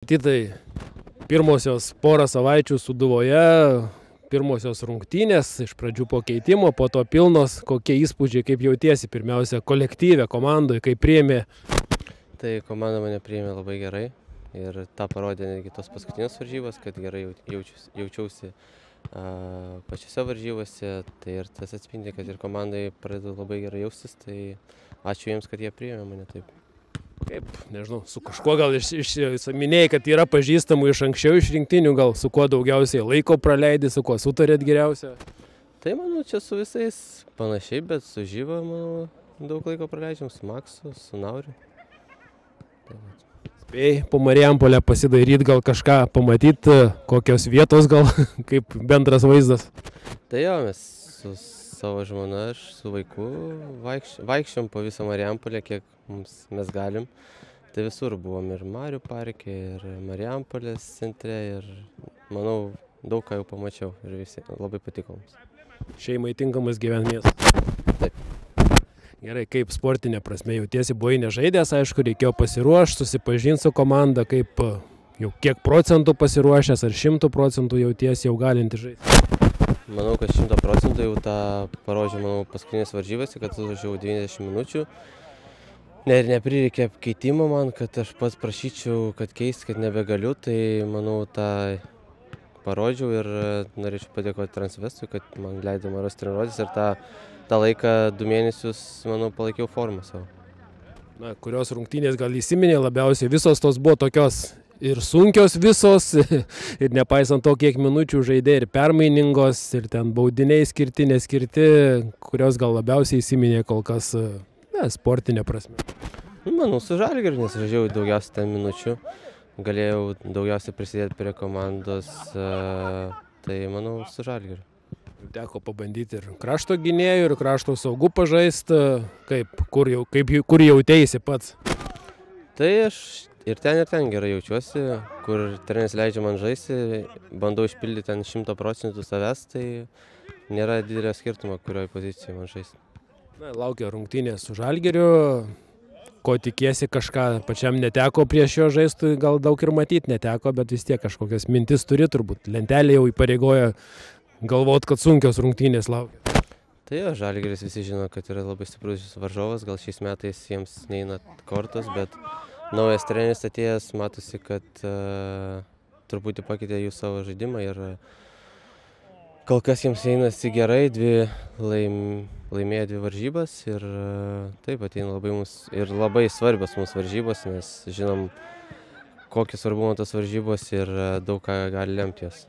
Tai pirmosios porą savaičių Sūduvoje, pirmosios rungtynės, iš pradžių po keitimo, po to pilnos, kokie įspūdžiai, kaip jautiesi pirmiausia kolektyve, komandoje, kaip priėmė? Tai komanda mane priėmė labai gerai ir tą parodė netgi tos paskutinės varžybos, kad gerai jaučiausi pačiose varžybose, tai ir tas atspindi, kad ir komandai pradeda labai gerai jaustis, tai ačiū jiems, kad jie priėmė mane taip. Kaip, nežinau, su kažkuo gal minėjai, kad yra pažįstamų iš anksčiau iš rinktinių, gal su kuo daugiausiai laiko praleidai, su kuo sutarėt geriausia? Tai manau, čia su visais panašiai, bet su Žyva, manau, daug laiko praleidžiam, su Maksu, su Nauriu. Spėjai po Marijampolę pasidairyti, gal kažką pamatyti, kokios vietos gal, kaip bendras vaizdas? Tai jo, mes su savo žmona, aš su vaiku vaikščiom po visą Marijampolę, kiek mes galim. Tai visur buvom ir Marių parke, ir Marijampolės centre, ir manau, daug ką jau pamačiau ir visi labai patiko mums. Šeimai tinkamas gyventi miestas. Taip. Gerai, kaip sportinė prasme jautiesi, buvai nežaidęs, aišku, reikėjo pasiruošti, susipažinti su komanda, kaip jau kiek procentų pasiruošęs, ar 100% jautiesi jau galinti žaisti? Manau, kad 100% jau tą parodžiau, manau, paskutinės varžybose, kad suvažiavau 90 minučių. Ir neprireikė keitimo man, kad aš pats prašyčiau, kad keisti, kad nebegaliu, tai manau tą parodžiau ir norėčiau padėkoti Transvestui, kad man leido maros treniruotis ir tą laiką 2 mėnesius, manau, palaikiau formą savo. Na, kurios rungtynės gal įsiminė labiausiai, visos tos buvo tokios ir sunkios visos, ir nepaisant to, kiek minučių žaidė, ir permainingos, ir ten baudiniai skirti, neskirti, kurios gal labiausiai įsiminė kol kas sportinė prasme. Manau, su Žalgiriu, nes žaidžiau daugiausiai ten minučių, galėjau daugiausiai prisidėti prie komandos, tai manau, su Žalgiriu. Teko pabandyti ir krašto gynėjų, ir krašto saugų pažaisti, kur jauteisi pats? Tai aš ir ten gerai jaučiuosi, kur treneris leidžia man žaisti, bandau išpildyti ten 100% savęs, tai nėra didelio skirtumo, kurioje pozicijoje man žaisti. Na, laukia rungtynės su Žalgiriu, ko tikiesi, kažką pačiam neteko prieš jo žaistų, gal daug ir matyti neteko, bet vis tiek kažkokias mintis turi, turbūt lentelė jau įpareigoja galvot, kad sunkios rungtynės laukia. Tai jo, Žalgiris visi žino, kad yra labai stiprus varžovas, gal šiais metais jiems neina kortos, bet naujas treneris atėjęs, matosi, kad truputį pakeitė jų savo žaidimą ir kol kas jiems einasi gerai, laimėjo 2 varžybas ir taip ateina labai svarbios mūsų varžybos, nes žinom, kokį svarbumą tos varžybos ir daug ką gali lemti jas.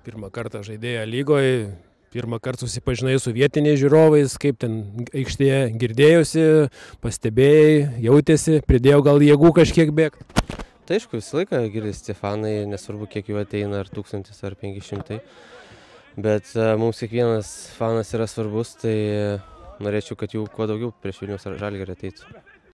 Pirmą kartą žaidėja lygoje, pirmą kartą susipažinai su vietiniais žiūrovais, kaip ten aikštėje girdėjosi, pastebėjai, jautėsi, pridėjo gal jėgų kažkiek bėgti? Tai aišku, visą laiką girdisi tie fanai, nesvarbu kiek jų ateina, ar 1000 ar 500. Bet mums kiekvienas fanas yra svarbus, tai norėčiau, kad jų kuo daugiau prieš Vilniaus Žalgirį ateitų.